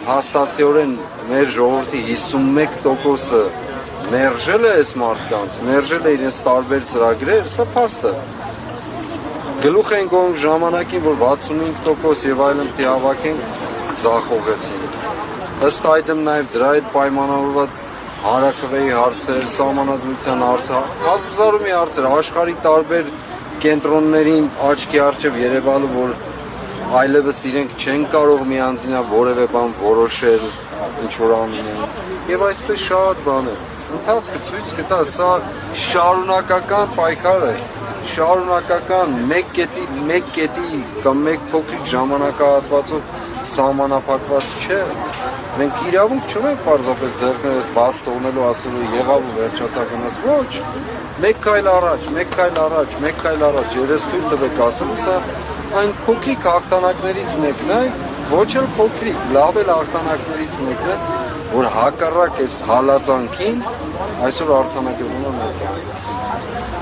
հաստատիորեն մեր ժողովրդի 51%-ը մերժել է այս մարդկանց, մերժել է իրենց տարբեր ծրագրեր, սա փաստ է։ Գլուխ ենք ոնք ժամանակին, որ 65% եւ այլն հավաքենք, ձախողեցին։ Ըստ այդմ նաեւ դրա հետ պայմանավորված հանրաքվեի հարցեր, սահմանադրության հարցեր, հազարու մի հարցեր, աշխարհի տարբեր կենտրոններին աչքի առջև երևալու, որ այլևս իրենք չեն կարող միանձնյա որևէ բան որոշել, ինչ որ անում եւ այսպես շատ բան է։ Ընթացքը ցույց կտա, սա շարունակական պայքար է, շարունակական մեկ կետի կամ մեկ փոքրիկ ժամանակահատվածով սահմանափակված չէ։ Մենք իրավունք չունենք պարզապես ձեռքներս բաց թողնելու, ասելու եղավ ու վերջացավ գնաց, ոչ։ Մեկ քայլ առաջ, եւ ես թույլ տվեք ասելու, սա այն փոքրիկ հաղթանակներից մեկն է, ոչ էլ փոքրիկ, լավ էլ հաղթանակներից մեկն է, որ հակառակ այս հալածանքին այսօր արձանագրվում է մեր